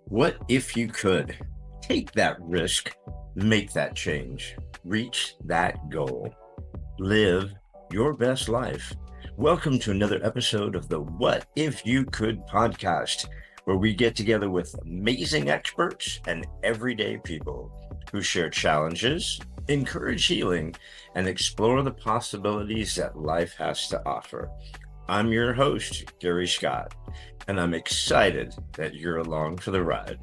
What if you could take that risk, make that change, reach that goal, live your best life? Welcome to another episode of the What If You Could podcast, where we get together with amazing experts and everyday people who share challenges, encourage healing, and explore the possibilities that life has to offer. I'm your host, Gary Scott, and I'm excited that you're along for the ride.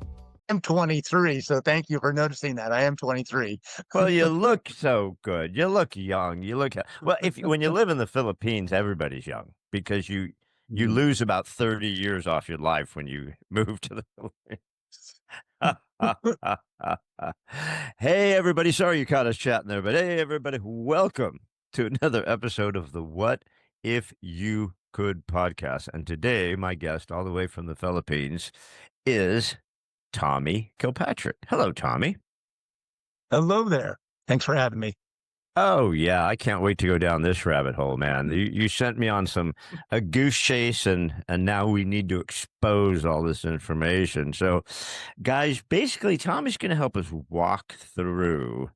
I'm 23, so thank you for noticing that. I am 23. Well, you look so good. You look young. You look well. When you live in the Philippines, everybody's young because you lose about 30 years off your life when you move to the Philippines. Hey, everybody. Sorry you caught us chatting there, but hey, everybody, welcome to another episode of the What If You Could podcast. And today, my guest, all the way from the Philippines, is Tommy Kilpatrick. Hello, Tommy. Hello there. Thanks for having me. Oh, yeah. I can't wait to go down this rabbit hole, man. You sent me on a goose chase, and now we need to expose all this information. So, guys, basically, Tommy's going to help us walk through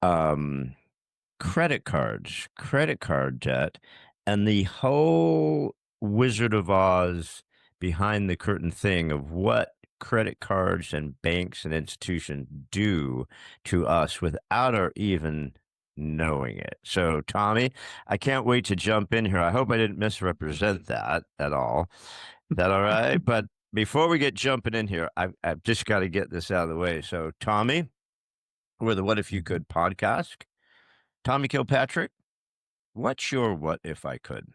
credit cards, credit card debt, and the whole Wizard of Oz behind the curtain thing of what credit cards and banks and institutions do to us without our even knowing it. So, Tommy, I can't wait to jump in here. I hope I didn't misrepresent that at all. Is that all right? But before we get jumping in here, I've just got to get this out of the way. So, Tommy, we're the What If You Could podcast. Tommy Kilpatrick, what's your what if I could?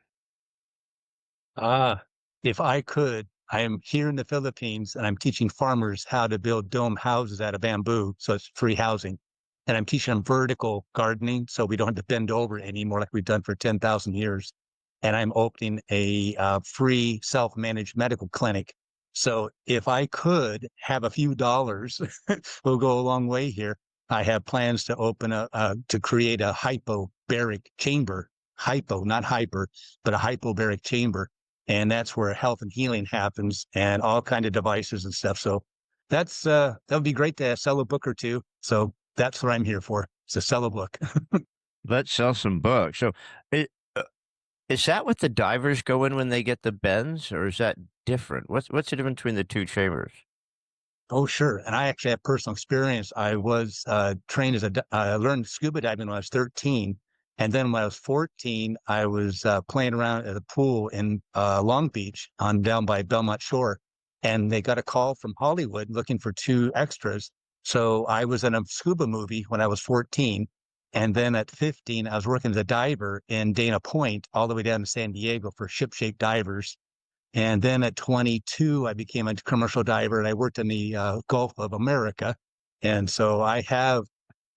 If I could, I am here in the Philippines and I'm teaching farmers how to build dome houses out of bamboo. So it's free housing. And I'm teaching them vertical gardening so we don't have to bend over anymore like we've done for 10,000 years. And I'm opening a free self-managed medical clinic. So if I could have a few dollars, we'll go a long way here. I have plans to open to create a hypobaric chamber, hypo, not hyper, but a hypobaric chamber. And that's where health and healing happens and all kind of devices and stuff. So that would be great to sell a book or two. So that's what I'm here for, to sell a book. Let's sell some books. So is that what the divers go in when they get the bends, or is that different? What's the difference between the two chambers? Oh, sure. And I actually have personal experience. I was trained I learned scuba diving when I was 13. And then when I was 14, I was playing around at a pool in Long Beach down by Belmont Shore. And they got a call from Hollywood looking for 2 extras. So I was in a scuba movie when I was 14. And then at 15, I was working as a diver in Dana Point all the way down to San Diego for ship-shape divers. And then at 22, I became a commercial diver and I worked in the Gulf of America. And so I have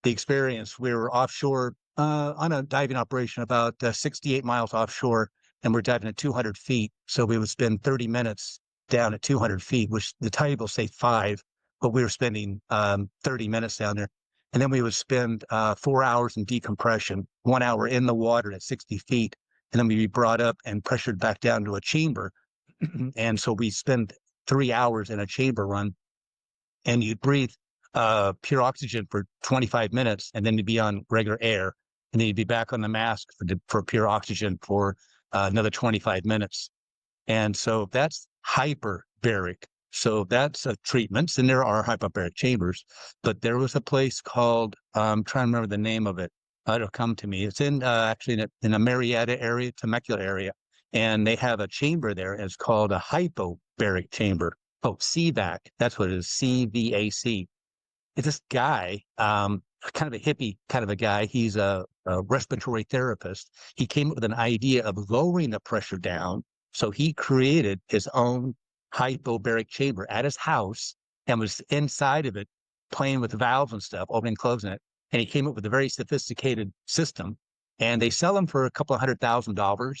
the experience. We were offshore on a diving operation about 68 miles offshore, and we're diving at 200 feet. So we would spend 30 minutes down at 200 feet, which the tide will say 5, but we were spending 30 minutes down there. And then we would spend 4 hours in decompression, 1 hour in the water at 60 feet. And then we'd be brought up and pressured back down to a chamber. And so we spend 3 hours in a chamber run, and you'd breathe pure oxygen for 25 minutes, and then you'd be on regular air, and then you'd be back on the mask for pure oxygen for another 25 minutes. And so that's hyperbaric. So that's treatments, and there are hyperbaric chambers. But there was a place called, I'm trying to remember the name of it. It'll come to me. It's in actually in a Marietta area, Temecula area. And they have a chamber there. It's called a hypobaric chamber. Oh, CVAC. That's what it is. CVAC. It's this guy, kind of a hippie kind of a guy. He's a respiratory therapist. He came up with an idea of lowering the pressure down. So he created his own hypobaric chamber at his house and was inside of it playing with valves and stuff, opening and closing it. And he came up with a very sophisticated system. And they sell them for a couple of $100,000.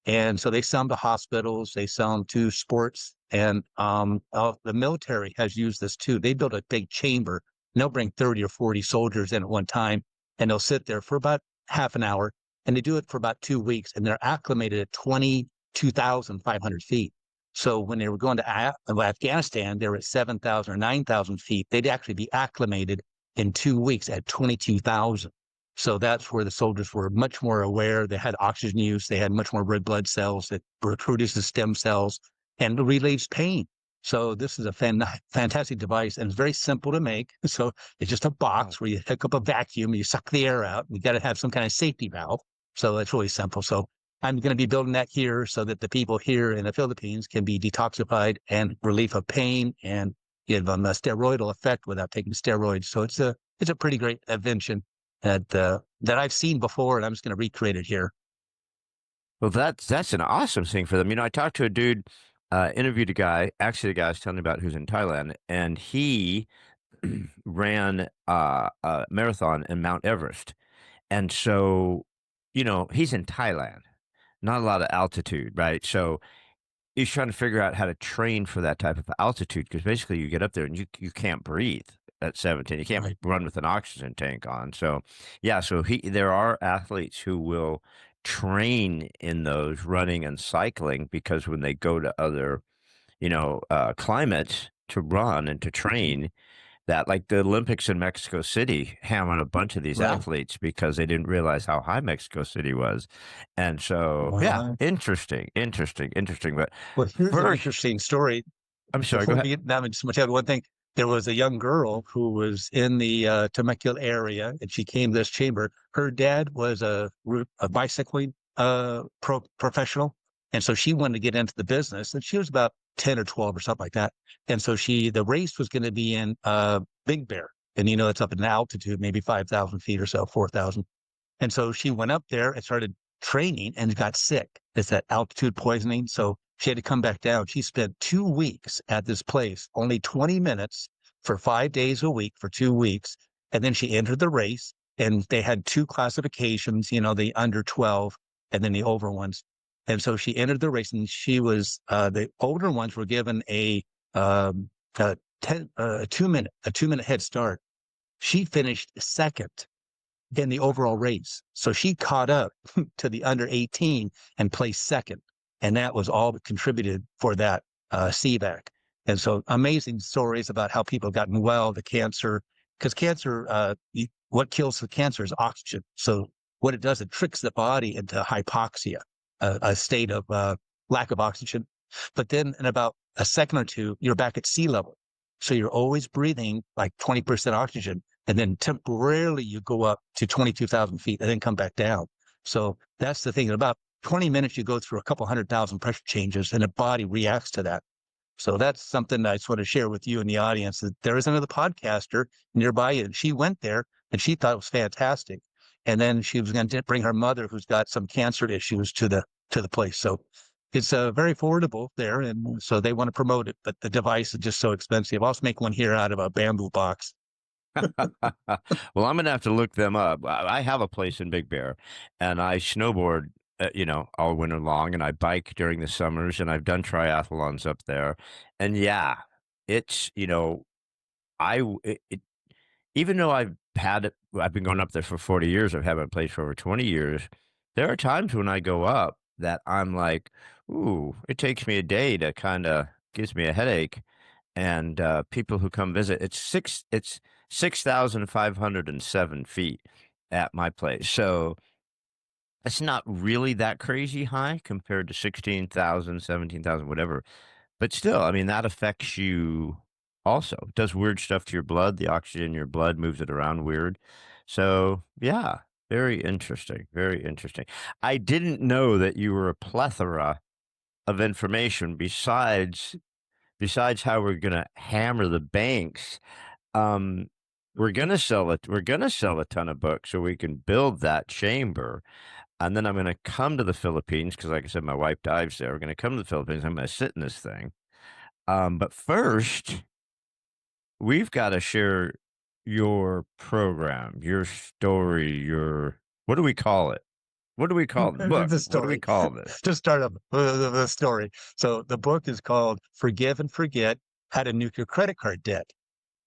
And so they sell them to hospitals, they sell them to sports, and the military has used this too. They build a big chamber, and they'll bring 30 or 40 soldiers in at one time, and they'll sit there for about half an hour, and they do it for about 2 weeks, and they're acclimated at 22,500 feet. So when they were going to Afghanistan, they were at 7,000 or 9,000 feet. They'd actually be acclimated in 2 weeks at 22,000. So that's where the soldiers were much more aware. They had oxygen use. They had much more red blood cells that produces stem cells and relieves pain. So this is a fantastic device, and it's very simple to make. So it's just a box where you hook up a vacuum, you suck the air out. You got to have some kind of safety valve. So it's really simple. So I'm going to be building that here so that the people here in the Philippines can be detoxified and relief of pain and give them a steroidal effect without taking steroids. So it's a pretty great invention that I've seen before, and I'm just going to recreate it here. Well, that's an awesome thing for them. I talked to a dude, interviewed a guy, actually the guy I was telling you about who's in Thailand, and he ran a marathon in Mount Everest. And so, he's in Thailand, not a lot of altitude, right? So he's trying to figure out how to train for that type of altitude because basically you get up there and you can't breathe at 17. You can't Right. run with an oxygen tank on. So yeah, so there are athletes who will train in those running and cycling because when they go to other, climates to run and to train, that like the Olympics in Mexico City hammered a bunch of these Right. athletes because they didn't realize how high Mexico City was. And so, yeah, interesting. But Well, here's an first, interesting story. I'm sorry, go Before ahead. we get down into much, one thing. There was a young girl who was in the Temecula area, and she came to this chamber. Her dad was a bicycling professional, and so she wanted to get into the business. And she was about 10 or 12 or something like that. And so the race was going to be in Big Bear, and it's up in altitude, maybe 5,000 feet or so, 4,000. And so she went up there and started training and got sick. It's that altitude poisoning. So she had to come back down. She spent 2 weeks at this place, only 20 minutes for 5 days a week for 2 weeks. And then she entered the race, and they had two classifications, the under 12 and then the over ones. And so she entered the race, and she was, the older ones were given a 2-minute head start. She finished second in the overall race. So she caught up to the under 18 and placed second. And that was all contributed for that CVAC. And so amazing stories about how people have gotten well, the cancer, because cancer, what kills the cancer is oxygen. So what it does, it tricks the body into hypoxia, a state of lack of oxygen. But then in about a second or two, you're back at sea level. So you're always breathing like 20% oxygen. And then temporarily you go up to 22,000 feet and then come back down. So that's the thing. In about 20 minutes, you go through a couple 100,000 pressure changes and the body reacts to that. So that's something that I just want to share with you in the audience, that there is another podcaster nearby, and she went there and she thought it was fantastic. And then she was going to bring her mother, who's got some cancer issues, to the place. So it's very affordable there. And so they want to promote it, but the device is just so expensive. I'll also make one here out of a bamboo box. Well, I'm gonna have to look them up. I have a place in Big Bear, and I snowboard, all winter long, and I bike during the summers, and I've done triathlons up there. And yeah, it's I even though I've been going up there for 40 years. I've had my place for over 20 years. There are times when I go up that I'm like, ooh, it takes me a day to kind of gives me a headache. And people who come visit, it's 6,507 feet at my place. So it's not really that crazy high compared to 16,000, 17,000, whatever. But still, I mean, that affects you also. It does weird stuff to your blood. The oxygen in your blood moves it around weird. So yeah, very interesting. Very interesting. I didn't know that you were a plethora of information besides how we're gonna hammer the banks. um, we're gonna sell it. We're gonna sell a ton of books so we can build that chamber, and then I'm gonna come to the Philippines because, like I said, my wife dives there. We're gonna come to the Philippines. I'm gonna sit in this thing. But first, we've got to share your program, your story, your what do we call it? What do we call the book? The What do we story. call this? To start up the story. So the book is called Forgive and Forget: How to Nuke Your Credit Card Debt.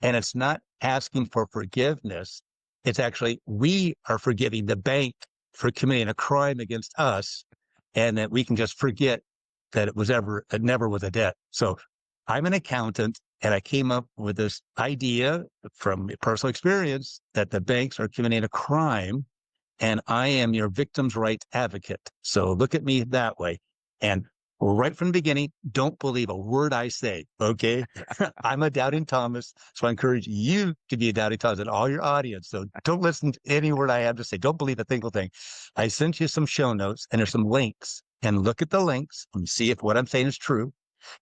And it's not asking for forgiveness. It's actually, we are forgiving the bank for committing a crime against us, and that we can just forget that it never was a debt. So I'm an accountant, and I came up with this idea from personal experience that the banks are committing a crime, and I am your victim's rights advocate. So look at me that way. And right from the beginning, don't believe a word I say. Okay. I'm a doubting Thomas. So I encourage you to be a doubting Thomas and all your audience. So don't listen to any word I have to say. Don't believe a single thing. I sent you some show notes and there's some links, and look at the links and see if what I'm saying is true,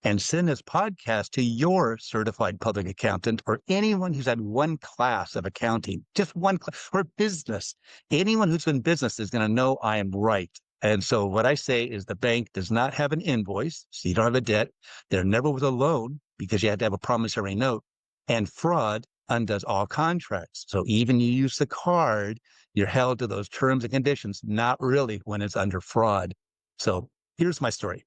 and send this podcast to your certified public accountant or anyone who's had one class of accounting, just one class, or business. Anyone who's in business is going to know I am right. And so what I say is the bank does not have an invoice, so you don't have a debt. There never was a loan because you had to have a promissory note. And fraud undoes all contracts. So even you use the card, you're held to those terms and conditions, not really when it's under fraud. So here's my story.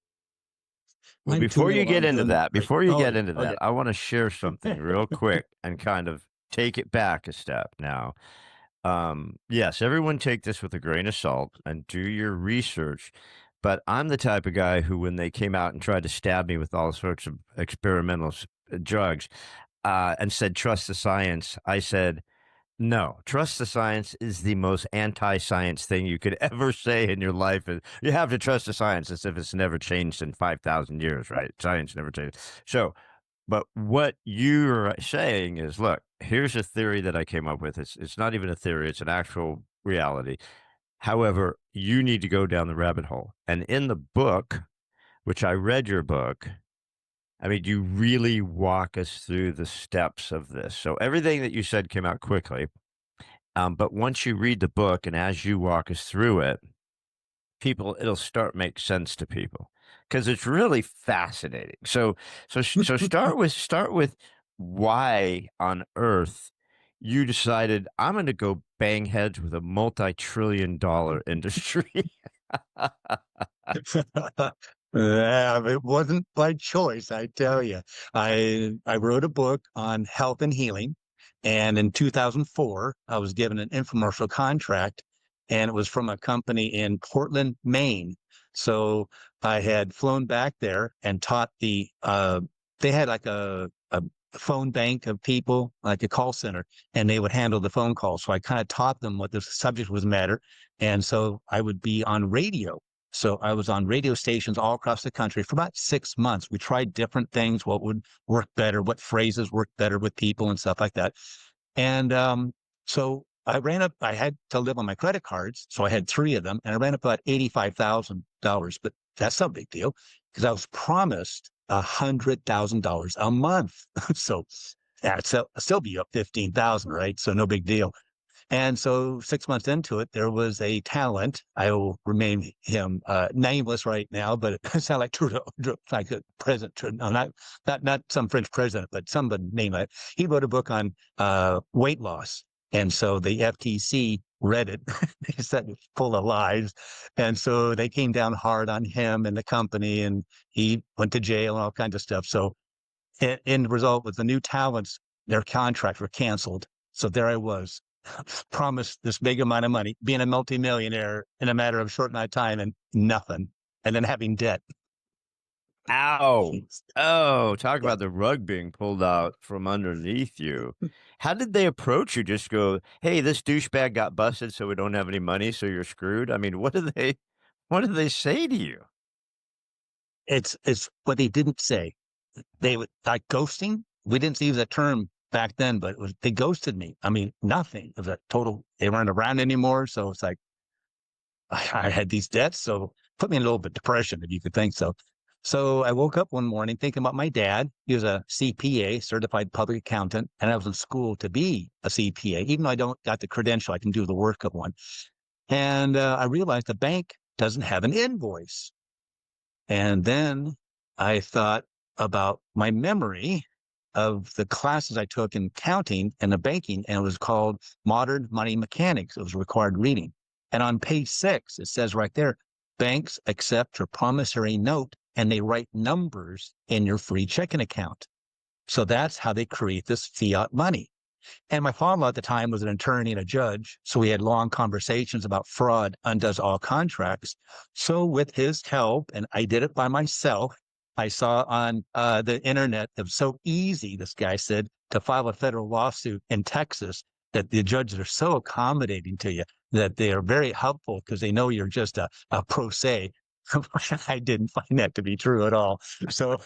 Well, I'm before you get into that, okay. I want to share something real quick and kind of take it back a step now. Yes, everyone take this with a grain of salt and do your research. But I'm the type of guy who, when they came out and tried to stab me with all sorts of experimental drugs, and said, trust the science, I said, no, trust the science is the most anti-science thing you could ever say in your life. You have to trust the science as if it's never changed in 5,000 years, right? Science never changed. So, but what you're saying is, look, here's a theory that I came up with. It's not even a theory. It's an actual reality. However, you need to go down the rabbit hole. And in the book, which I read your book, I mean, you really walk us through the steps of this. So everything that you said came out quickly. But once you read the book and as you walk us through it, it'll start make sense to people because it's really fascinating. So start with why on earth you decided I'm going to go bang heads with a multi-trillion-dollar industry. It wasn't by choice, I tell you. I wrote a book on health and healing, and in 2004, I was given an infomercial contract, and it was from a company in Portland, Maine. So I had flown back there and taught they had like a phone bank of people, like a call center, and they would handle the phone calls. So I kind of taught them what the subject was matter. And so I would be on radio. So I was on radio stations all across the country for about 6 months. We tried different things, what would work better, what phrases worked better with people and stuff like that. And so I had to live on my credit cards. So I had three of them, and I ran up about $85,000. But that's no big deal because I was promised $100,000 a month. So yeah, still be up 15,000, right? So no big deal. And so 6 months into it, there was a talent. I will remain him nameless right now, but it sounds like Trudeau, like a president. No, not some French president, but somebody named it. He wrote a book on weight loss, and so the FTC read it. They said it's full of lies, and so they came down hard on him and the company, and he went to jail and all kinds of stuff. So, in the result, with the new talents, their contracts were canceled. So there I was, promised this big amount of money, being a multimillionaire in a matter of a short amount of time, and nothing, and then having debt. Ow. Oh, talk Yeah. about the rug being pulled out from underneath you. How did they approach you? Just go, hey, this douchebag got busted, so we don't have any money, so you're screwed. I mean, what do they say to you? It's what they didn't say. They would like ghosting. We didn't use that term back then, but they ghosted me. I mean, nothing. It was a total. They weren't around anymore, so it's like I had these debts, so put me in a little bit of depression, if you could think so. So I woke up one morning thinking about my dad. He was a CPA, certified public accountant, and I was in school to be a CPA. Even though I don't got the credential, I can do the work of one. And I realized the bank doesn't have an invoice. And then I thought about my memory of the classes I took in accounting and the banking, and it was called Modern Money Mechanics. It was required reading. And on page 6, it says right there, banks accept your promissory note and they write numbers in your free checking account. So that's how they create this fiat money. And my father at the time was an attorney and a judge. So we had long conversations about fraud undoes all contracts. So with his help, and I did it by myself, I saw on the internet, it was so easy, this guy said, to file a federal lawsuit in Texas that the judges are so accommodating to you that they are very helpful because they know you're just a pro se. I didn't find that to be true at all. So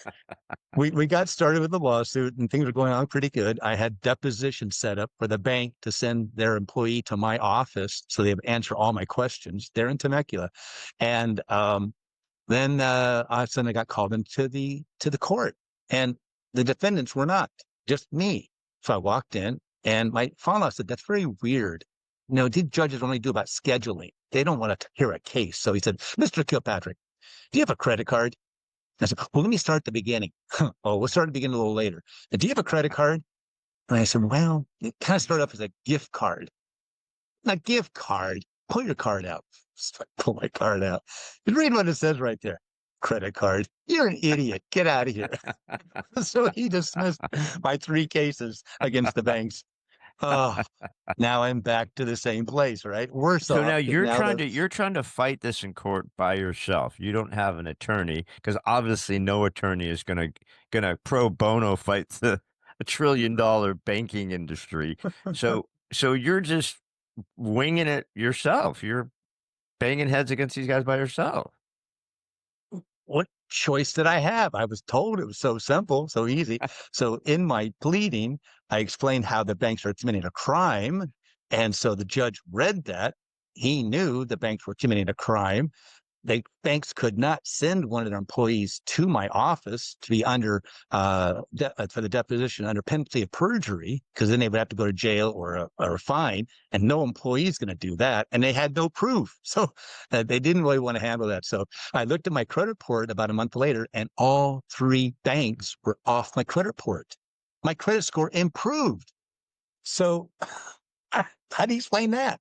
we got started with the lawsuit and things were going on pretty good. I had depositions set up for the bank to send their employee to my office so they would answer all my questions. They're in Temecula. And then all of a sudden I got called into the court, and the defendants were not, just me. So I walked in, and my father said, "That's very weird. These judges only do about scheduling. They don't want to hear a case." So he said, "Mr. Kilpatrick, do you have a credit card?" I said, "Well, let me start at the beginning." "Oh, we'll start at the beginning a little later. Do you have a credit card?" And I said, "Well, it kind of started off as a gift card." "A gift card? Pull your card out." So I pull my card out. And read what it says right there. "Credit card. You're an idiot. Get out of here." So he dismissed my 3 cases against the banks. Oh, now I'm back to the same place, right? Worse So now off because you're now trying the to fight this in court by yourself. You don't have an attorney because obviously no attorney is gonna pro bono fight the $1 trillion banking industry. So you're just winging it yourself. You're banging heads against these guys by yourself. what choice did I have? I was told it was so simple, so easy. So in my pleading, I explained how the banks are committing a crime. And so the judge read that. He knew the banks were committing a crime. The banks could not send one of their employees to my office to be under for the deposition under penalty of perjury, because then they would have to go to jail or a fine, and no employee is going to do that, and they had no proof, so they didn't really want to handle that. So I looked at my credit report about a month later, and all 3 banks were off my credit report. My credit score improved. So how do you explain that?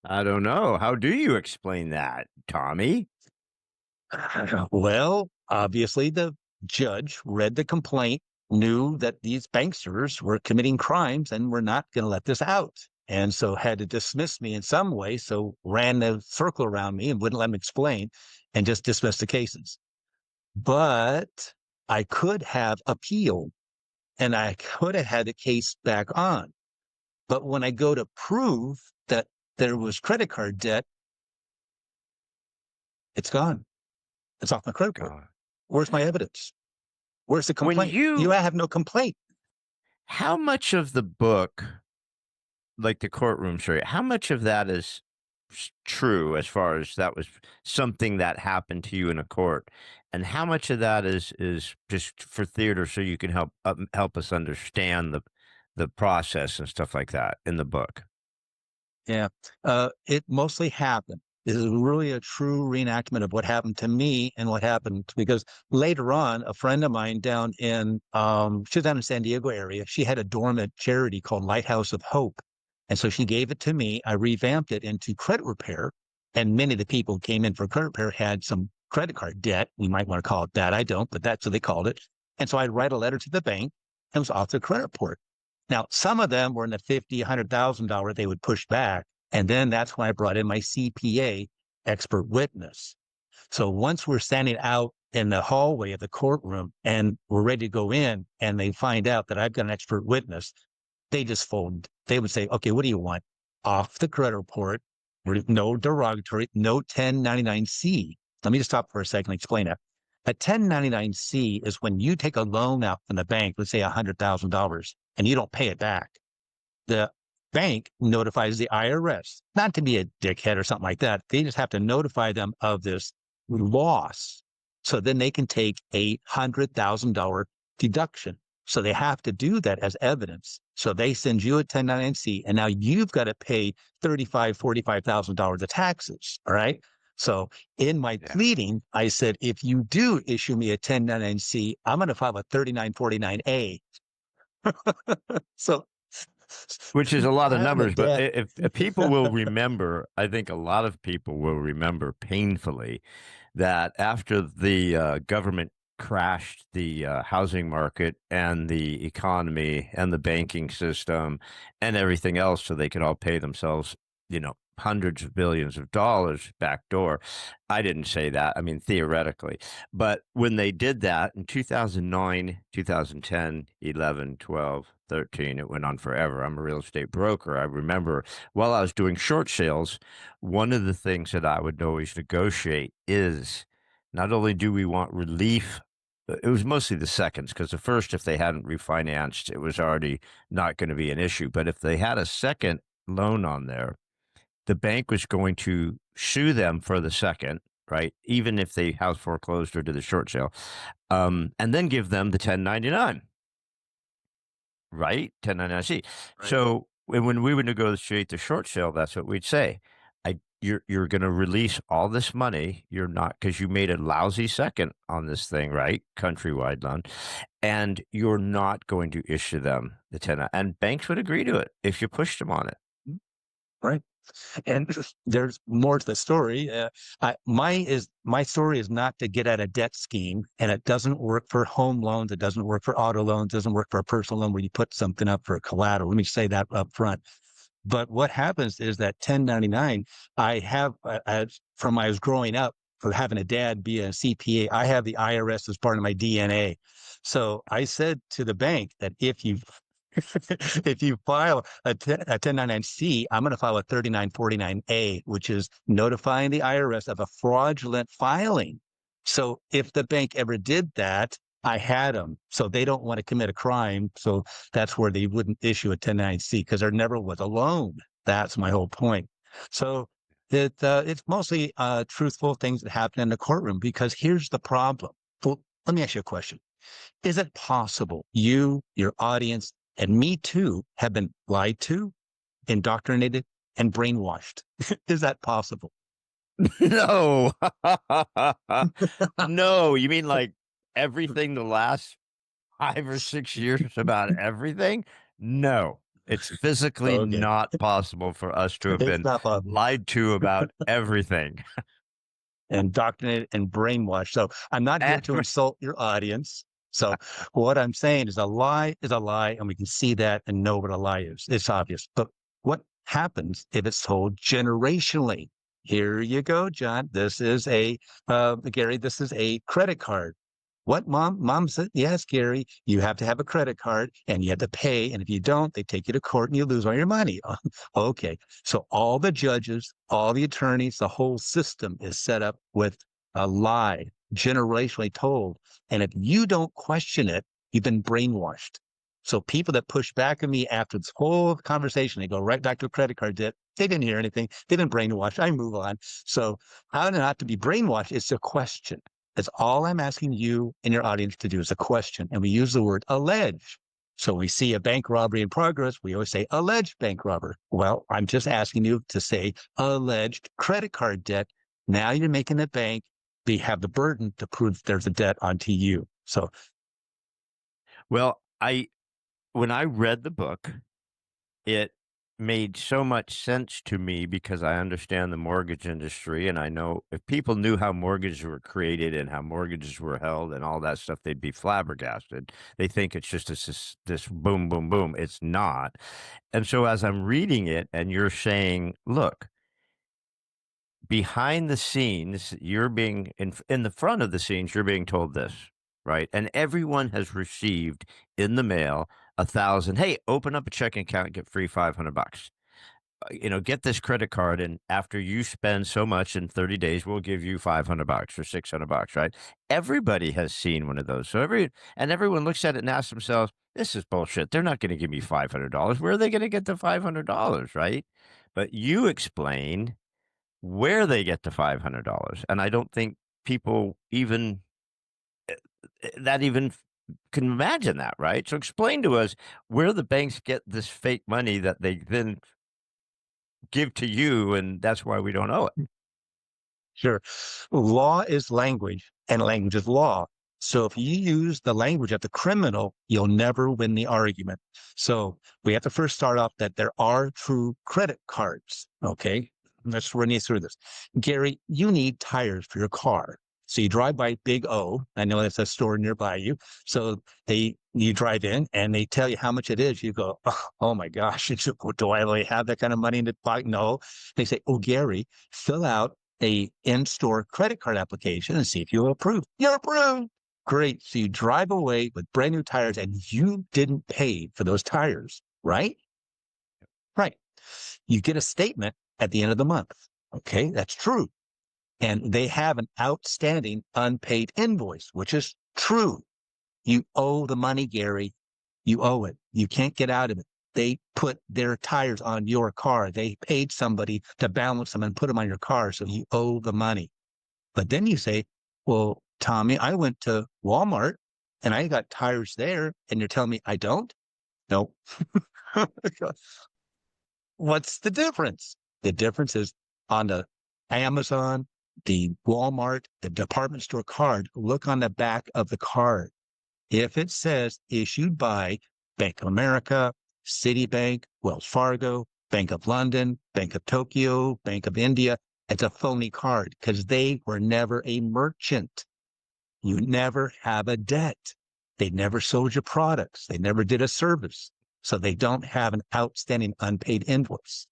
I don't know. How do you explain that, Tommy? Well, obviously, the judge read the complaint, knew that these banksters were committing crimes and were not going to let this out. And so had to dismiss me in some way. So ran a circle around me and wouldn't let me explain and just dismissed the cases. But I could have appealed and I could have had the case back on. But when I go to prove that there was credit card debt, it's gone. It's off my credit report. God. Where's my evidence? Where's the When complaint? You have no complaint. How much of the book, like the courtroom story, how much of that is true as far as that was something that happened to you in a court, and how much of that is just for theater so you can help us understand the process and stuff like that in the book? Yeah. It mostly happened. This is really a true reenactment of what happened to me and what happened because later on, a friend of mine down in she was down in San Diego area. She had a dormant charity called Lighthouse of Hope. And so she gave it to me. I revamped it into credit repair. And many of the people who came in for credit repair had some credit card debt. We might want to call it that. I don't, but that's what they called it. And so I'd write a letter to the bank and it was off their credit report. Now, some of them were in the $50,000, $100,000 they would push back. And then that's when I brought in my CPA expert witness. So once we're standing out in the hallway of the courtroom and we're ready to go in and they find out that I've got an expert witness, they just fold. They would say, "Okay, what do you want?" Off the credit report, no derogatory, no 1099-C. Let me just stop for a second and explain that. A 1099-C is when you take a loan out from the bank, let's say $100,000, and you don't pay it back. The bank notifies the IRS, not to be a dickhead or something like that. They just have to notify them of this loss. So then they can take a $100,000 deduction. So they have to do that as evidence. So they send you a 1099-C, and now you've got to pay $35,000, $45,000 of taxes. All right. So in my pleading, I said, if you do issue me a 1099-C, I'm going to file a 3949A. So, Which is a lot of I'm a numbers, but dad. if people will remember, I think a lot of people will remember painfully that after the government crashed the housing market and the economy and the banking system and everything else so they could all pay themselves, hundreds of billions of dollars backdoor. I didn't say that. I mean, theoretically. But when they did that in 2009, 2010, 11, 12, 13, it went on forever. I'm a real estate broker. I remember while I was doing short sales, one of the things that I would always negotiate is not only do we want relief, it was mostly the seconds, because the first, if they hadn't refinanced, it was already not going to be an issue. But if they had a second loan on there, the bank was going to sue them for the second, right? Even if they house foreclosed or did the short sale, and then give them the 1099, right? 1099-C. Right. So when we would negotiate the short sale, that's what we'd say. You're going to release all this money. You're not, because you made a lousy second on this thing, right? Countrywide loan. And you're not going to issue them the 10. And banks would agree to it if you pushed them on it. Right. And there's more to the story. My story is not to get at a debt scheme, and it doesn't work for home loans. It doesn't work for auto loans. It doesn't work for a personal loan where you put something up for collateral. Let me say that up front. But what happens is that 1099, I have, from I was growing up, for having a dad be a CPA, I have the IRS as part of my DNA. So I said to the bank that if you if you file a 1099-C, I'm going to file a 3949-A, which is notifying the IRS of a fraudulent filing. So if the bank ever did that, I had them. So they don't want to commit a crime. So that's where they wouldn't issue a 1099-C, because there never was a loan. That's my whole point. So it's mostly truthful things that happen in the courtroom, because here's the problem. Well, let me ask you a question. Is it possible you, your audience, and me too have been lied to, indoctrinated, and brainwashed? Is that possible? No. No, you mean like everything the last 5 or 6 years about everything? No, it's physically Okay. not possible for us to have It's been not possible. lied to about everything. Indoctrinated and brainwashed. So I'm not here to insult your audience. So what I'm saying is a lie, and we can see that and know what a lie is. It's obvious. But what happens if it's told generationally? Here you go, John. This is Gary, this is a credit card. What, Mom? Mom said, yes, Gary, you have to have a credit card and you have to pay. And if you don't, they take you to court and you lose all your money. Okay. So all the judges, all the attorneys, the whole system is set up with a lie, generationally told. And if you don't question it, you've been brainwashed. So people that push back on me after this whole conversation, they go right back to a credit card debt. They didn't hear anything. They've been brainwashed. I move on. So how not to be brainwashed is a question. That's all I'm asking you and your audience to do, is a question. And we use the word allege. So we see a bank robbery in progress. We always say alleged bank robber. Well, I'm just asking you to say alleged credit card debt. Now you're making the bank have the burden to prove there's a debt onto you. So, Well, when I read the book, it made so much sense to me because I understand the mortgage industry, and I know if people knew how mortgages were created and how mortgages were held and all that stuff, they'd be flabbergasted. They think it's just this boom, boom, boom. It's not. And so as I'm reading it and you're saying, look, behind the scenes, you're being in the front of the scenes, you're being told this, right? And everyone has received in the mail 1,000. Hey, open up a checking account, get free $500. Get this credit card, and after you spend so much in 30 days, we'll give you $500 or $600, right? Everybody has seen one of those. So everyone looks at it and asks themselves, this is bullshit. They're not going to give me $500. Where are they going to get the $500, right? But you explain where they get the $500. And I don't think people even can imagine that, right? So explain to us where the banks get this fake money that they then give to you, and that's why we don't owe it. Sure. Law is language, and language is law. So if you use the language of the criminal, you'll never win the argument. So we have to first start off that there are true credit cards. Okay. Let's run you through this. Gary, you need tires for your car. So you drive by Big O. I know that's a store nearby you. So you drive in and they tell you how much it is. You go, oh my gosh, do I really have that kind of money in the pocket? No. They say, oh, Gary, fill out a in-store credit card application and see if you're approved. You're approved. Great. So you drive away with brand new tires and you didn't pay for those tires, right? Right. You get a statement at the end of the month. Okay, that's true. And they have an outstanding unpaid invoice, which is true. You owe the money, Gary. You owe it. You can't get out of it. They put their tires on your car. They paid somebody to balance them and put them on your car. So you owe the money. But then you say, well, Tommy, I went to Walmart and I got tires there. And you're telling me I don't? No. What's the difference? The difference is on the Amazon, the Walmart, the department store card, look on the back of the card. If it says issued by Bank of America, Citibank, Wells Fargo, Bank of London, Bank of Tokyo, Bank of India, it's a phony card because they were never a merchant. You never have a debt. They never sold you products. They never did a service. So they don't have an outstanding unpaid invoice.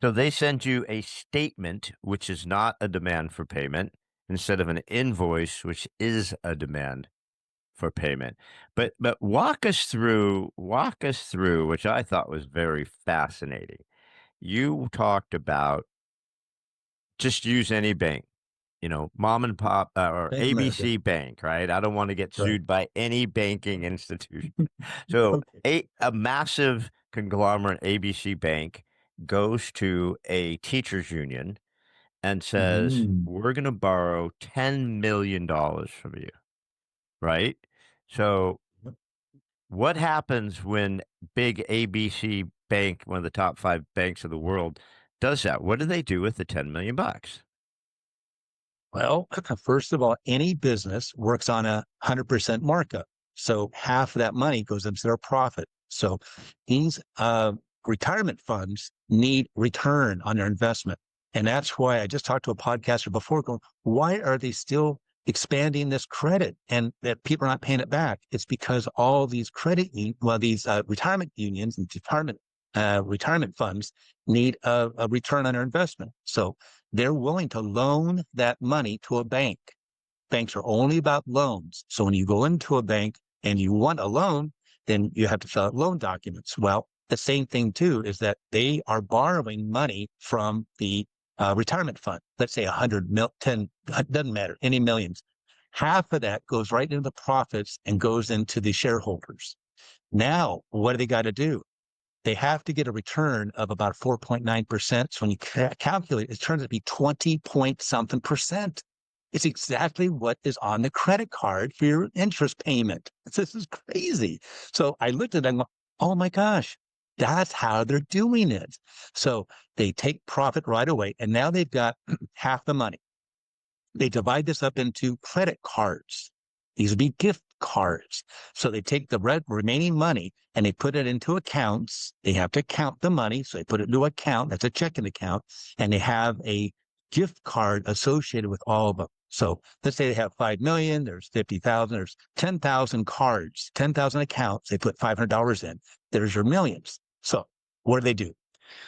So they send you a statement, which is not a demand for payment, instead of an invoice, which is a demand for payment. But walk us through, which I thought was very fascinating. You talked about just use any bank, mom and pop or Bank of America. ABC Bank, right? I don't want to get Right. sued by any banking institution. So a massive conglomerate ABC Bank goes to a teachers union and says, we're going to borrow $10 million from you, right? So what happens when big ABC Bank, one of the top 5 banks of the world, does that? What do they do with the 10 million bucks? Well, first of all, any business works on 100% markup. So half of that money goes into their profit. So these retirement funds need return on their investment. And that's why I just talked to a podcaster before going, why are they still expanding this credit and that people are not paying it back? It's because all these these retirement unions and retirement funds need a return on their investment. So they're willing to loan that money to a bank. Banks are only about loans. So when you go into a bank and you want a loan, then you have to fill out loan documents. Well, the same thing too is that they are borrowing money from the retirement fund. Let's say 10, doesn't matter, any millions. Half of that goes right into the profits and goes into the shareholders. Now, what do they got to do? They have to get a return of about 4.9%. So when you calculate, it turns out to be 20 point something percent. It's exactly what is on the credit card for your interest payment. This is crazy. So I looked at it and go, oh my gosh, that's how they're doing it. So they take profit right away. And now they've got half the money. They divide this up into credit cards. These would be gift cards. So they take the remaining money and they put it into accounts. They have to count the money. So they put it into an account. That's a checking account. And they have a gift card associated with all of them. So let's say they have 5 million, there's 50,000, there's 10,000 cards, 10,000 accounts. They put $500 in. There's your millions. So what do?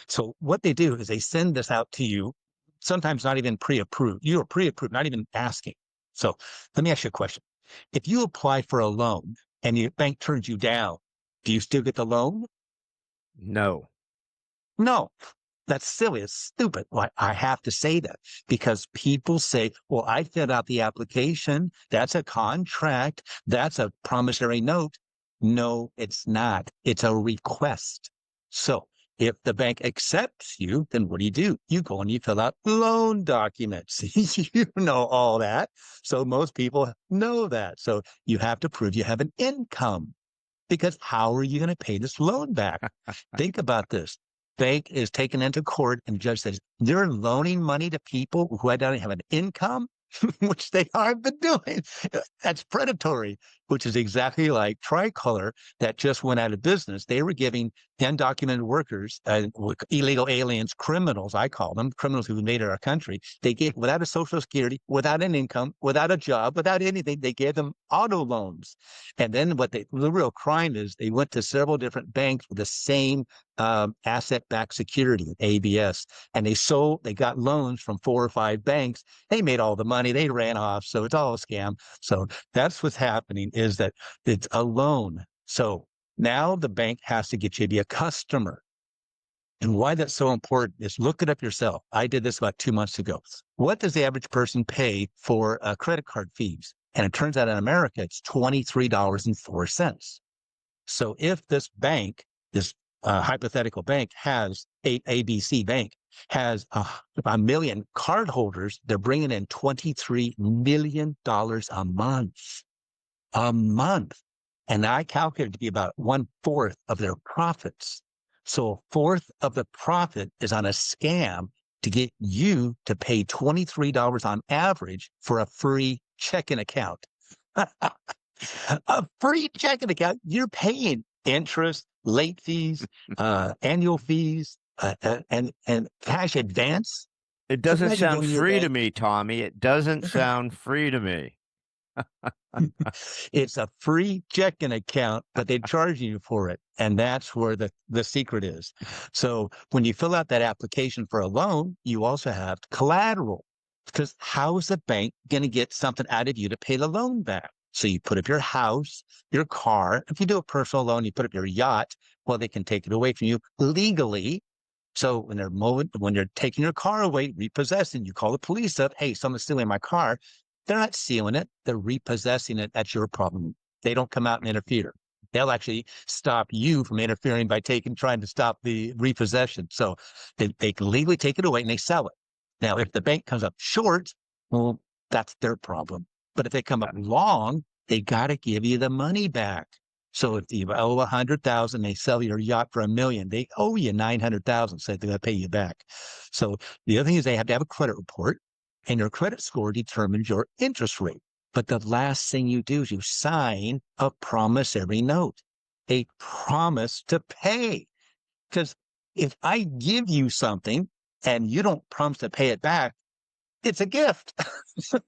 So what they do is they send this out to you, sometimes not even pre-approved. You're pre-approved, not even asking. So let me ask you a question. If you apply for a loan and your bank turns you down, do you still get the loan? No. No. That's silly. It's stupid. Why I have to say that because people say, well, I filled out the application. That's a contract. That's a promissory note. No, it's not. It's a request. So if the bank accepts you, then what do? You go and you fill out loan documents. You know all that. So most people know that. So you have to prove you have an income because how are you going to pay this loan back? Think about this. Bank is taken into court and the judge says, they're loaning money to people who don't have an income, which they aren't been doing. That's predatory. which is exactly like Tricolor that just went out of business. They were giving undocumented workers, illegal aliens, criminals, I call them, criminals who invaded our country. They gave, without a social security, without an income, without a job, without anything, they gave them auto loans. And then the real crime is they went to several different banks with the same asset-backed security, ABS, and they got loans from 4 or 5 banks. They made all the money, they ran off, so it's all a scam. So that's what's happening, is that it's a loan. So now the bank has to get you to be a customer. And why that's so important is look it up yourself. I did this about 2 months ago. What does the average person pay for credit card fees? And it turns out in America, it's $23.04. So if this bank, this hypothetical bank ABC Bank has a million cardholders, they're bringing in $23 million a month. A month. And I calculated to be about 1/4 of their profits. So 1/4 of the profit is on a scam to get you to pay $23 on average for a free checking account. A free checking account, you're paying interest, late fees, annual fees, and cash advance. It So doesn't imagine sound going to your free to bank. me, Tommy. It doesn't sound free to me. It's a free checking account, but they charge you for it. And that's where the secret is. So when you fill out that application for a loan, you also have collateral. Because how is the bank going to get something out of you to pay the loan back? So you put up your house, your car. If you do a personal loan, you put up your yacht. Well, they can take it away from you legally. So when they're taking your car away, repossessing, you call the police up. Hey, someone's stealing my car. They're not stealing it. They're repossessing it. That's your problem. They don't come out and interfere. They'll actually stop you from interfering by trying to stop the repossession. So they can legally take it away and they sell it. Now, if the bank comes up short, well, that's their problem. But if they come up long, they got to give you the money back. So if you owe 100,000, they sell your yacht for $1 million. They owe you 900,000, so they're going to pay you back. So the other thing is they have to have a credit report, and your credit score determines your interest rate. But the last thing you do is you sign a promissory note, a promise to pay. Because if I give you something and you don't promise to pay it back, it's a gift.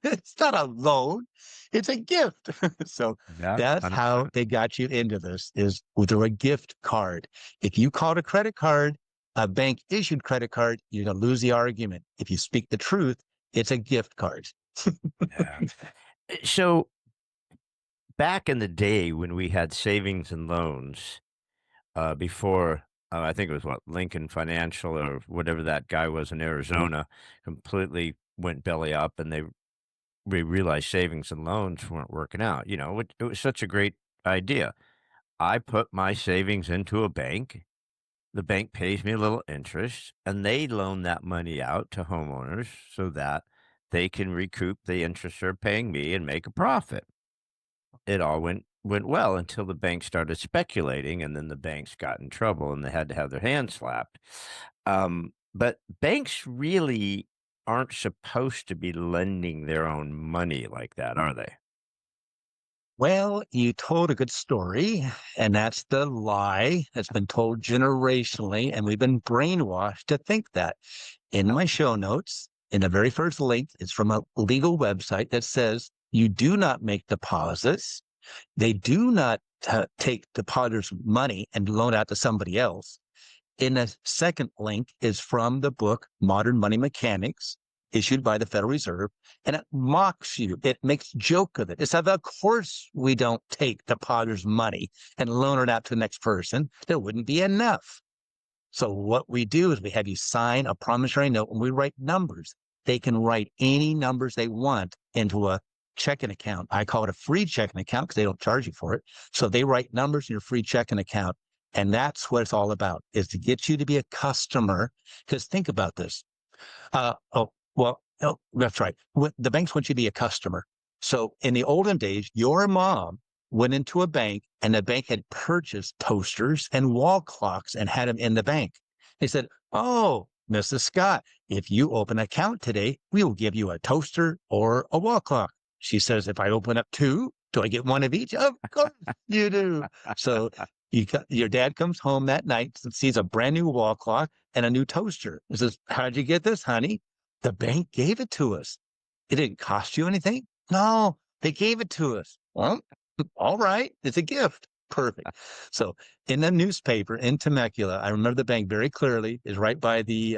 It's not a loan. It's a gift. So Yeah, that's how 100%. they got you into this, is through a gift card. If you called a credit card, a bank issued credit card, you're going to lose the argument. If you speak the truth, it's a gift card. Yeah. So back in the day when we had savings and loans, before I think it was Lincoln Financial or whatever that guy was in Arizona, completely went belly up, and we realized savings and loans weren't working out. It was such a great idea. I put my savings into a bank. The bank pays me a little interest, and they loan that money out to homeowners so that they can recoup the interest they're paying me and make a profit. It all went well until the bank started speculating, and then the banks got in trouble and they had to have their hands slapped. But banks really aren't supposed to be lending their own money like that, are they? Well, you told a good story, and that's the lie that's been told generationally, and we've been brainwashed to think that. In my show notes, in the very first link, it's from a legal website that says you do not make deposits. They do not take depositors' money and loan out to somebody else. In the second link is from the book Modern Money Mechanics, issued by the Federal Reserve, and it mocks you. It makes joke of it. It says, of course we don't take depositors' money and loan it out to the next person. There wouldn't be enough. So what we do is we have you sign a promissory note, and we write numbers. They can write any numbers they want into a checking account. I call it a free checking account because they don't charge you for it. So they write numbers in your free checking account. And that's what it's all about, is to get you to be a customer. Because think about this. That's right. The banks want you to be a customer. So in the olden days, your mom went into a bank and the bank had purchased toasters and wall clocks and had them in the bank. They said, "Oh, Mrs. Scott, if you open an account today, we will give you a toaster or a wall clock." She says, "If I open up 2, Do I get one of each? Of course you do. So your dad comes home that night, sees a brand new wall clock and a new toaster. He says, "How'd you get this, honey?" "The bank gave it to us." "It didn't cost you anything?" "No, they gave it to us." "Well, all right. It's a gift." Perfect. So in the newspaper in Temecula, I remember the bank very clearly, is right by the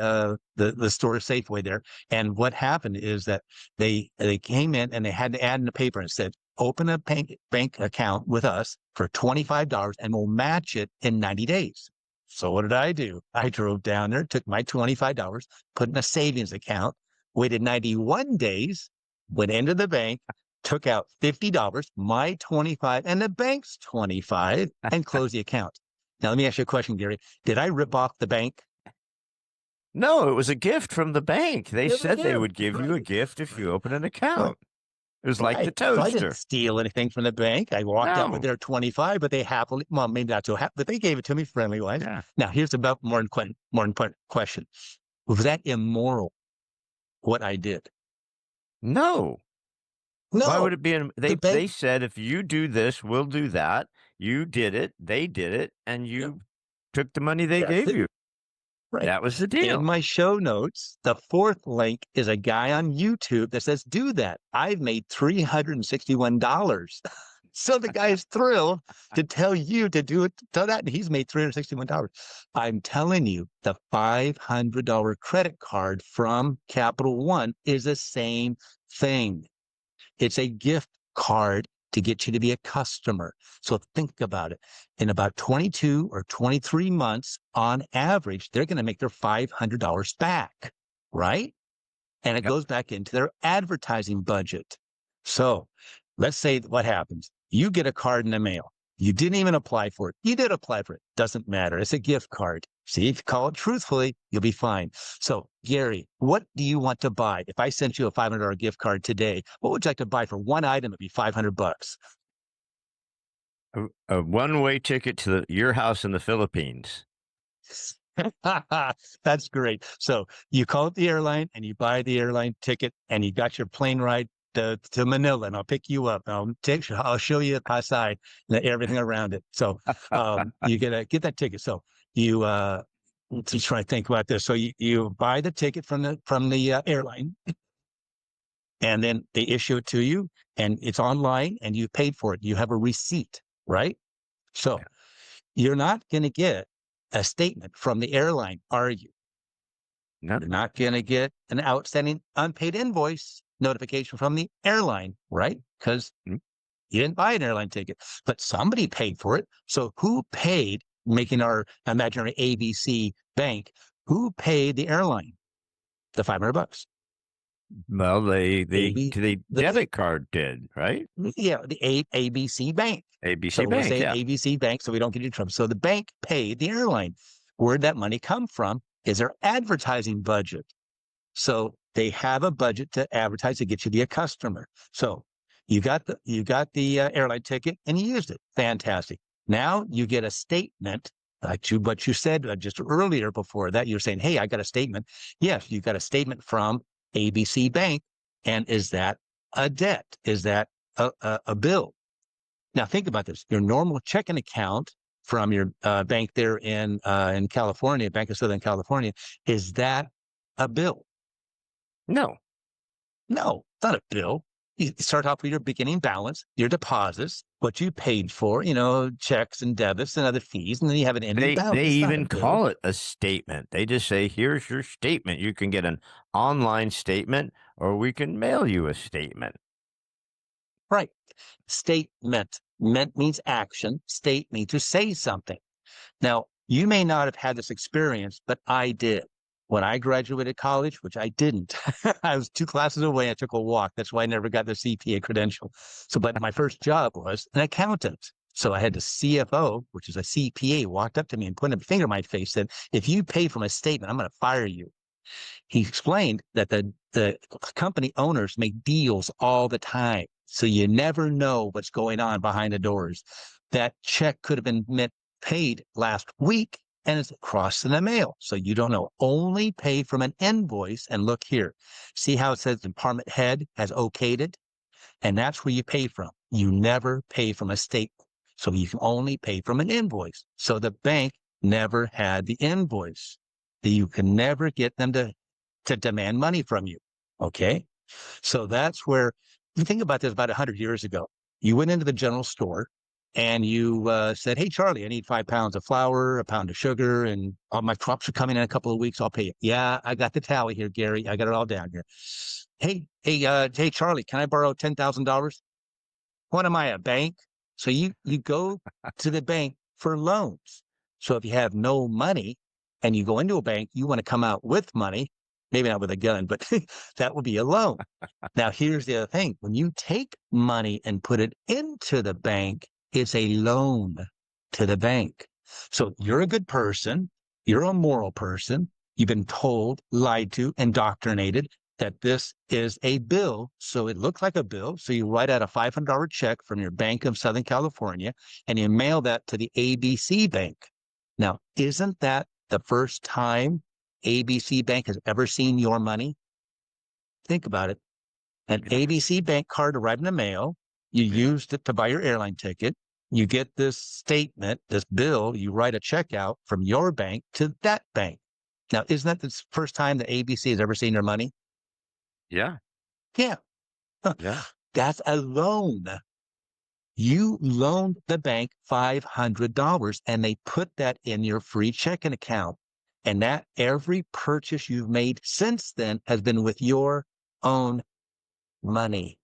store Safeway there. And what happened is that they came in and they had to add in the paper and said, "Open a bank account with us for $25 and we'll match it in 90 days. So what did I do? I drove down there, took my $25, put in a savings account, waited 91 days, went into the bank, took out $50, my 25 and the bank's 25, and closed the account. Now, let me ask you a question, Gary. Did I rip off the bank? No, it was a gift from the bank. They It was a said they gift, would give you a right? gift if you open an Right. account. It was like the Right. So I didn't toaster. steal anything from the bank. I walked out with No. their 25, but they happily, well, maybe not so happy, but they gave it to me friendly wise. Yeah. Now, here's about more important question. Was that immoral, what I did? No. Why would No. it be? The They bank, said if you do this, we'll do that. You did it. They did it, and yep, you took the money they that's gave it. you. Right. That was the In deal. my show notes, the fourth link is a guy on YouTube that says, "Do that. I've made $361." So the guy is thrilled to tell you to do it, to that. And he's made $361. I'm telling you, the $500 credit card from Capital One is the same thing. It's a gift card to get you to be a customer. So think about it. In about 22 or 23 months, on average, they're going to make their $500 back, right? And it Yep. goes back into their advertising budget. So let's say what happens. You get a card in the mail. You didn't even apply for it. You did apply for it. Doesn't matter. It's a gift card. See, if you call it truthfully, you'll be fine. So, Gary, what do you want to buy? If I sent you a $500 gift card today, what would you like to buy for one item? It'd be $500. A one-way ticket to your house in the Philippines. That's great. So you call up the airline and you buy the airline ticket and you got your plane ride to Manila, and I'll pick you up. I'll show you outside and everything around it. So you get that ticket. So you just try to think about this. So you buy the ticket from the airline, and then they issue it to you, and it's online, and you paid for it. You have a receipt, right? So Yeah. you're not going to get a statement from the airline, are you? No. You're not going to get an outstanding unpaid invoice notification from the airline, right? Because Mm. you didn't buy an airline ticket, but somebody paid for it. So who paid, making our imaginary ABC bank, who paid the airline the $500? Well, the AB, the debit card did, right? yeah, the ABC bank. ABC So we'll Bank, say yeah. ABC bank so we don't get in trouble. So the bank paid the airline. Where'd that money come from? Is their advertising budget. So they have a budget to advertise to get you to be a customer. So you got the airline ticket and you used it. Fantastic. Now you get a statement, like what you said just earlier before that. You're saying, "Hey, I got a statement." Yes, you got a statement from ABC Bank. And is that a debt? Is that a bill? Now think about this. Your normal checking account from your bank there in California, Bank of Southern California, is that a bill? No. No, it's not a bill. You start off with your beginning balance, your deposits, what you paid for, checks and debits and other fees, and then you have an ending balance. They It's not a even bill. call it a statement. They just say, "Here's your statement. You can get an online statement, or we can mail you a statement." Right. Statement. Meant means action. State means to say something. Now, you may not have had this experience, but I did. When I graduated college, which I didn't, I was 2 classes away. I took a walk. That's why I never got the CPA credential. So, but my first job was an accountant. So I had the CFO, which is a CPA, walked up to me and pointed a finger in my face, said, "If you pay for my statement, I'm going to fire you." He explained that the company owners make deals all the time. So you never know what's going on behind the doors. That check could have been paid last week and it's crossed in the mail. So you don't know. Only pay from an invoice. And look here. See how it says department head has okayed it? And that's where you pay from. you never pay from a statement. So you can only pay from an invoice. So the bank never had the invoice. You can never get them to demand money from you. Okay. So that's where you think about this about 100 years ago. You went into the general store and you said, "Hey, Charlie, I need 5 pounds of flour, a pound of sugar, and all my crops are coming in a couple of weeks. I'll pay you." "Yeah, I got the tally here, Gary. I got it all down here." Hey, Charlie, can I borrow $10,000? "What am I, a bank?" So you go to the bank for loans. So if you have no money and you go into a bank, you want to come out with money, maybe not with a gun, but that would be a loan. Now, here's the other thing. When you take money and put it into the bank, it's a loan to the bank. So you're a good person. You're a moral person. You've been told, lied to, indoctrinated that this is a bill. So it looks like a bill. So you write out a $500 check from your Bank of Southern California and you mail that to the ABC Bank. Now, isn't that the first time ABC Bank has ever seen your money? Think about it. An ABC Bank card arrived in the mail. You used it to buy your airline ticket. You get this statement, this bill, you write a check out from your bank to that bank. Now, isn't that the first time the ABC has ever seen your money? Yeah. Yeah. Yeah. That's a loan. You loaned the bank $500 and they put that in your free checking account. And that every purchase you've made since then has been with your own money.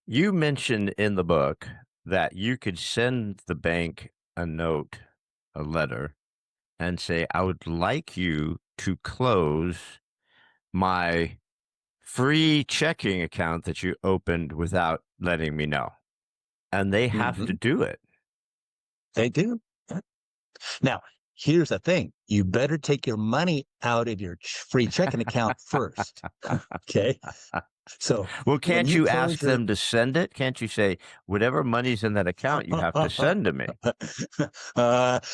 You mentioned in the book that you could send the bank a note, a letter, and say, "I would like you to close my free checking account that you opened without letting me know." And they have to Mhm. do it. They do. Now, here's the thing. You better take your money out of your free checking account first. Okay. So Well, when can't you you ask close your them to send it? Can't you say, "Whatever money's in that account, you have to send to me"?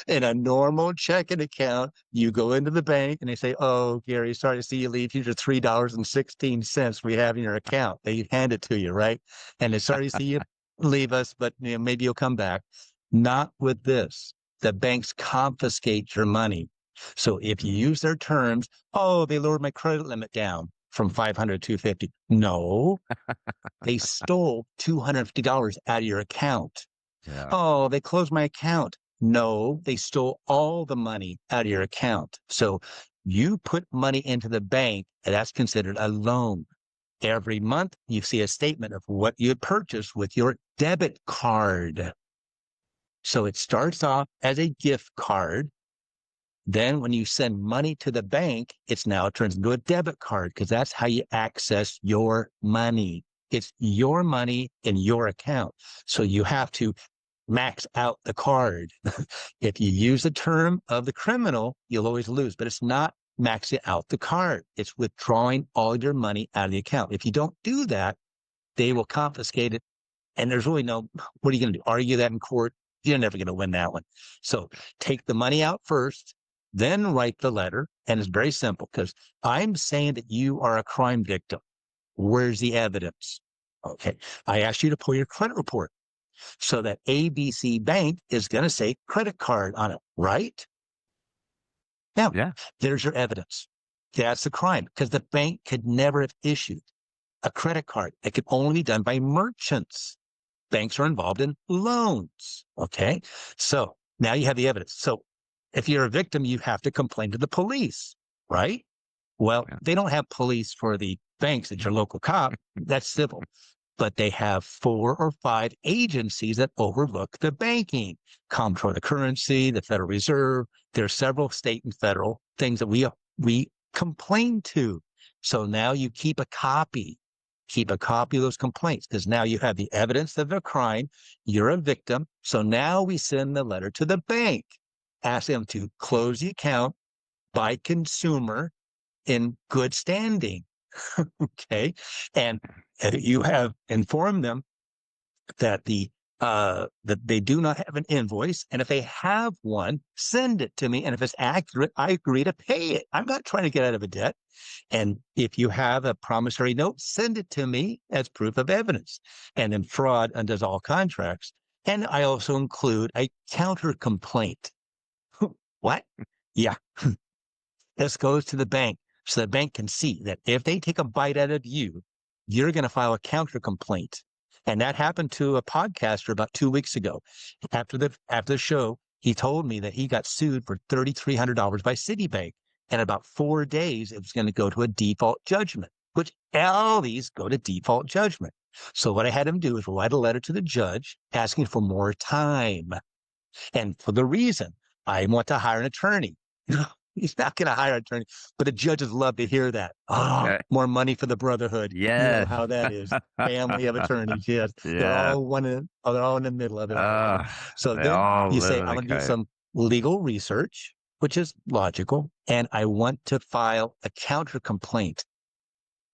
In a normal checking account, you go into the bank and they say, "Oh, Gary, sorry to see you leave. Here's your $3.16 we have in your account." They hand it to you, right? And they're sorry to see you leave us, but maybe you'll come back. Not with this. The banks confiscate your money. So if you use their terms, "Oh, they lowered my credit limit down from 500 to 250. No, they stole $250 out of your account. Yeah. "Oh, they closed my account." No, they stole all the money out of your account. So you put money into the bank, and that's considered a loan. Every month, you see a statement of what you purchased with your debit card. So it starts off as a gift card. Then when you send money to the bank, it turns into a debit card because that's how you access your money. It's your money in your account. So you have to max out the card. If you use the term of the criminal, you'll always lose, but it's not maxing out the card. It's withdrawing all your money out of the account. If you don't do that, they will confiscate it. And there's really what are you going to do? Argue that in court? You're never going to win that one. So take the money out first, then write the letter. And it's very simple because I'm saying that you are a crime victim. Where's the evidence? Okay. I asked you to pull your credit report. So that ABC Bank is going to say credit card on it, right? Now, Yeah. there's your evidence. That's a crime because the bank could never have issued a credit card. It could only be done by merchants. Banks are involved in loans. Okay. So now you have the evidence. So if you're a victim, you have to complain to the police, right? Well, Yeah. they don't have police for the banks at your local cop. That's civil. But they have 4 or 5 agencies that overlook the banking, Comptroller of the Currency, the Federal Reserve. There are several state and federal things that we complain to. So now you keep a copy of those complaints because now you have the evidence of a crime. You're a victim. So now we send the letter to the bank, ask them to close the account by consumer in good standing. Okay. And you have informed them that the that they do not have an invoice. And if they have one, send it to me. And if it's accurate, I agree to pay it. I'm not trying to get out of a debt. And if you have a promissory note, send it to me as proof of evidence. And then fraud undoes all contracts. And I also include a counter complaint. What? Yeah. This goes to the bank so the bank can see that if they take a bite out of you, you're going to file a counter complaint. And that happened to a podcaster about 2 weeks ago. After the show, he told me that he got sued for $3,300 by Citibank. And about 4 days, it was going to go to a default judgment, which all these go to default judgment. So what I had him do is write a letter to the judge asking for more time. And for the reason, I want to hire an attorney. He's not going to hire an attorney, but the judges love to hear that. Oh, Okay. more money for the brotherhood. You know Yes. how that is. Family of attorneys. Yes. They're Yeah. they're all in the middle of it. So They then all you live say, in I'm a going to do cave. some legal research, which is logical, and I want to file a counter complaint.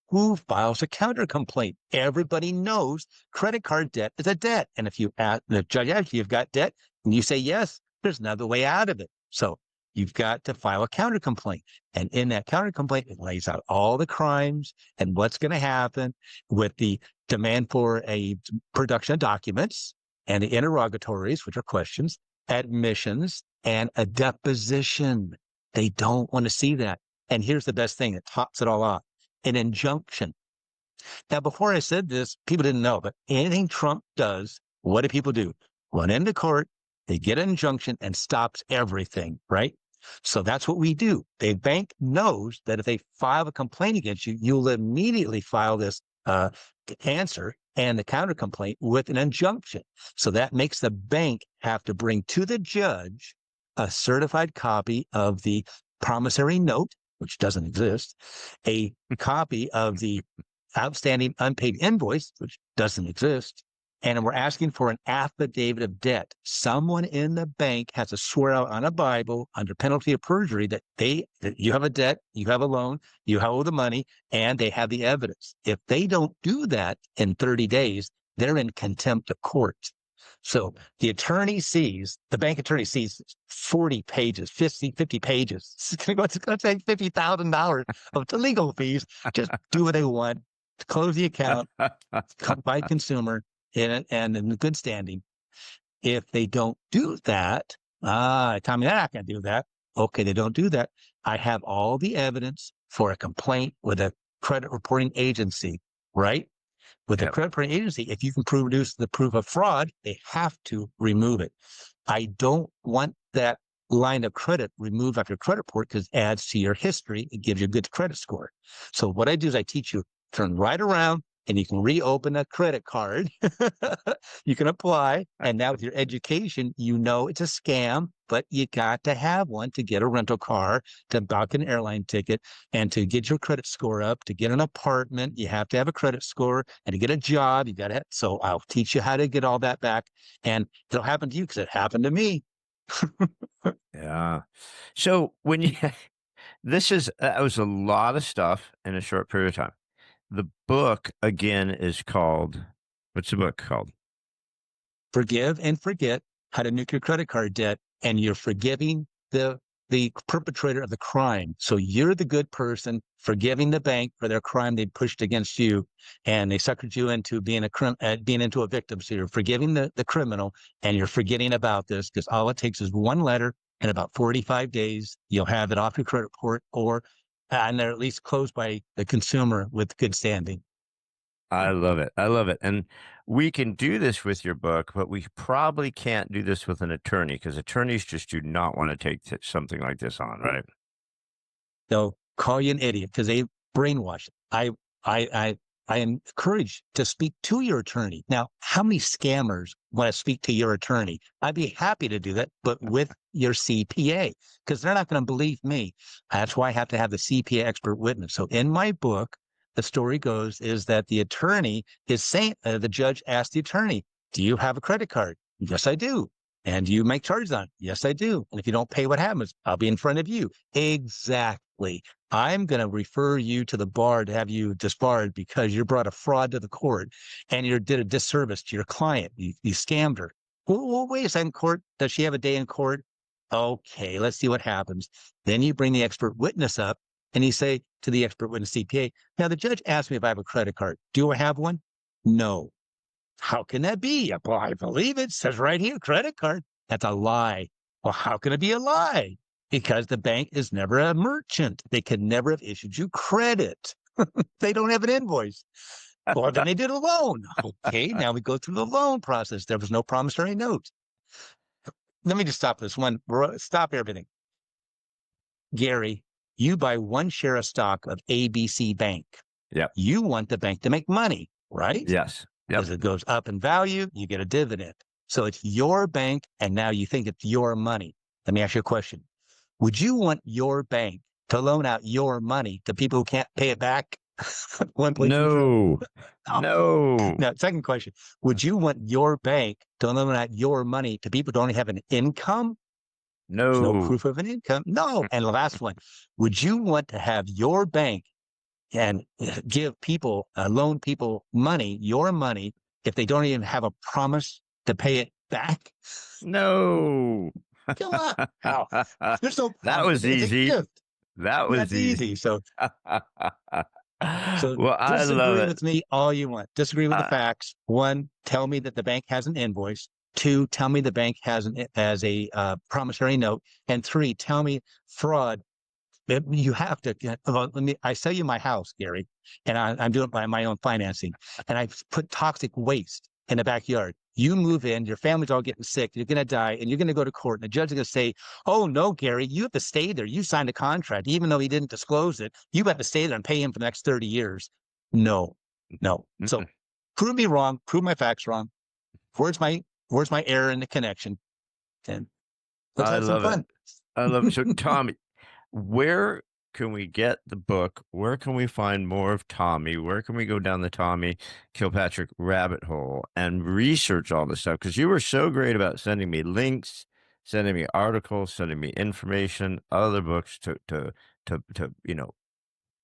Who files a counter complaint? Everybody knows credit card debt is a debt. And if you ask the judge, asks you've got debt, and you say yes, there's another way out of it. So you've got to file a counter complaint. And in that counter complaint, it lays out all the crimes and what's going to happen with the demand for a production of documents and the interrogatories, which are questions, admissions, and a deposition. They don't want to see that. And here's the best thing that tops it all off: an injunction. Now, before I said this, people didn't know, but anything Trump does, what do people do? Run into court, they get an injunction and stops everything, right? So that's what we do. The bank knows that if they file a complaint against you, you'll immediately file this answer and the counter complaint with an injunction. So that makes the bank have to bring to the judge a certified copy of the promissory note, which doesn't exist, a copy of the outstanding unpaid invoice, which doesn't exist, and we're asking for an affidavit of debt. Someone in the bank has to swear out on a Bible under penalty of perjury that you have a debt, you have a loan, you owe the money, and they have the evidence. If they don't do that in 30 days, they're in contempt of court. So the bank attorney sees 40 pages, 50 pages. It's going to take $50,000 of the legal fees. Just do what they want, close the account, by consumer, and in good standing. If they don't do that, Tommy, they're not going to do that. Okay, they don't do that. I have all the evidence for a complaint with a credit reporting agency, right? With a credit reporting agency, if you can produce the proof of fraud, they have to remove it. I don't want that line of credit removed off your credit report because it adds to your history. It gives you a good credit score. So what I do is I teach you, turn right around, and you can reopen a credit card. You can apply. And now with your education, you know it's a scam, but you got to have one to get a rental car, to book an airline ticket, and to get your credit score up. To get an apartment, you have to have a credit score, and to get a job, you got to have. So I'll teach you how to get all that back. And it'll happen to you because it happened to me. Yeah. So when you, that was a lot of stuff in a short period of time. The book, again, is called, what's the book called? Forgive and Forget: How to Nuke Your Credit Card Debt. And you're forgiving the perpetrator of the crime. So you're the good person forgiving the bank for their crime they pushed against you, and they suckered you into being into a victim. So you're forgiving the criminal, and you're forgetting about this, because all it takes is one letter. In about 45 days, you'll have it off your credit report, and they're at least closed by the consumer with good standing. I love it. I love it. And we can do this with your book, but we probably can't do this with an attorney, because attorneys just do not want to take something like this on, right? They'll call you an idiot because they brainwash. I encourage to speak to your attorney. Now, how many scammers want to speak to your attorney? I'd be happy to do that, but with your CPA, because they're not going to believe me. That's why I have to have the CPA expert witness. So in my book, the story goes is that the attorney is saying, the judge asked the attorney, do you have a credit card? Yes, I do. And do you make charges on it? Yes, I do. And if you don't pay, what happens? I'll be in front of you. Exactly. I'm going to refer you to the bar to have you disbarred because you brought a fraud to the court and you did a disservice to your client. You scammed her. Well, wait a second, court. Does she have a day in court? Okay, let's see what happens. Then you bring the expert witness up and you say to the expert witness CPA, now the judge asked me if I have a credit card. Do I have one? No. How can that be? Well, I believe it says right here, credit card. That's a lie. Well, how can it be a lie? Because the bank is never a merchant. They could never have issued you credit. They don't have an invoice. Well, then they did a loan. Okay, now we go through the loan process. There was no promissory note. Let me just stop this one. Stop everything. Gary, you buy one share of stock of ABC Bank. Yep. You want the bank to make money, right? Yes. Yep. As it goes up in value, you get a dividend. So it's your bank, and now you think it's your money. Let me ask you a question. Would you want your bank to loan out your money to people who can't pay it back? No. No. Now, second question. Would you want your bank to loan out your money to people who don't have an income? There's no No. proof of an income. No. And the last one. Would you want to have your bank and give people, loan people money, your money, if they don't even have a promise to pay it back? No. Come on. Now, there's no That was promise. It's a easy. gift. That was That's easy. So well, I love disagree it. with me all you want. Disagree with the facts. One, tell me that the bank has an invoice. Two, tell me the bank has a promissory note. And three, tell me fraud. You have to. Well, I sell you my house, Gary, and I'm doing it by my own financing, and I put toxic waste in the backyard. You move in, your family's all getting sick, you're going to die, and you're going to go to court, and the judge is going to say, oh, no, Gary, you have to stay there. You signed a contract. Even though he didn't disclose it, you have to stay there and pay him for the next 30 years. No. So prove me wrong, prove my facts wrong. Where's my error in the connection? And let's have some fun. I love it. So, Tommy, where can we get the book? Where can we find more of Tommy? Where can we go down the Tommy Kilpatrick rabbit hole and research all this stuff? Because you were so great about sending me links, sending me articles, sending me information, other books to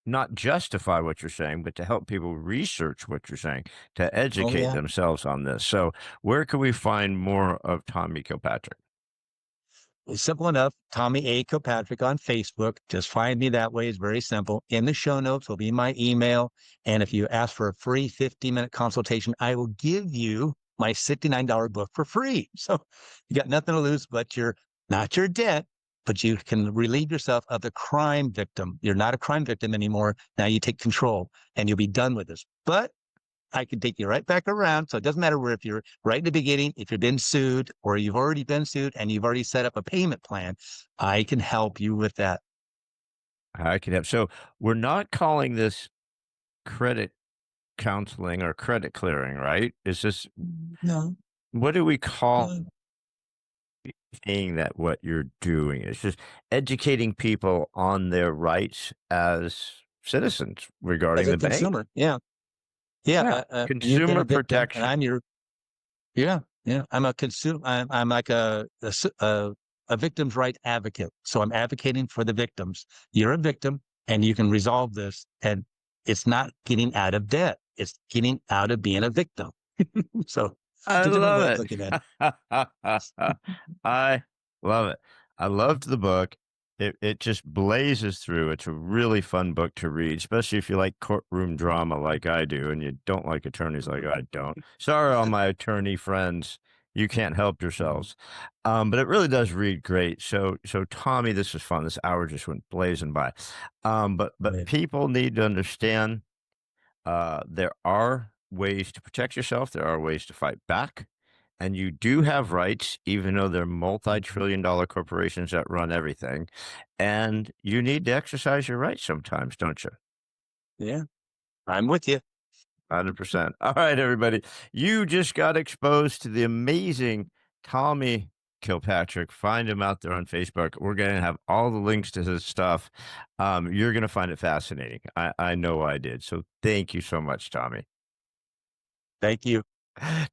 not justify what you're saying, but to help people research what you're saying, to educate themselves on this. So where can we find more of Tommy Kilpatrick? It's simple enough. Tommy A. Kilpatrick on Facebook. Just find me that way. It's very simple. In the show notes will be my email. And if you ask for a free 15-minute consultation, I will give you my $69 book for free. So you got nothing to lose but not your debt, but you can relieve yourself of the crime victim. You're not a crime victim anymore. Now you take control and you'll be done with this. But I can take you right back around. So it doesn't matter if you're right in the beginning, if you've been sued or you've already been sued and you've already set up a payment plan, I can help you with that. I can help. So we're not calling this credit counseling or credit clearing, right? Is this, No. what do we call saying that what you're doing? It's just educating people on their rights as citizens regarding As a the bank. consumer. Yeah. Consumer protection. And I'm your, I'm a consumer. I'm like a victim's right advocate. So I'm advocating for the victims. You're a victim and you can resolve this. And it's not getting out of debt. It's getting out of being a victim. So I love it. Looking at I love it. I loved the book. It just blazes through. It's a really fun book to read, especially if you like courtroom drama like I do, and you don't like attorneys like I don't. Sorry, all my attorney friends, you can't help yourselves. But it really does read great. So Tommy, this was fun. This hour just went blazing by. But people need to understand there are ways to protect yourself. There are ways to fight back. And you do have rights, even though they're multi-trillion-dollar corporations that run everything. And you need to exercise your rights sometimes, don't you? Yeah, I'm with you. 100%. All right, everybody. You just got exposed to the amazing Tommy Kilpatrick. Find him out there on Facebook. We're going to have all the links to his stuff. You're going to find it fascinating. I know I did. So thank you so much, Tommy. Thank you.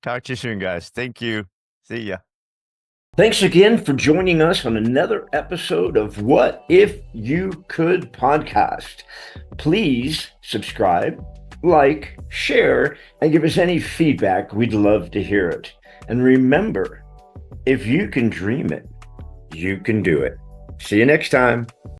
Talk to you soon, guys. Thank you. See ya. Thanks again for joining us on another episode of What If You Could podcast. Please subscribe, like, share, and give us any feedback. We'd love to hear it. And remember, if you can dream it, you can do it. See you next time.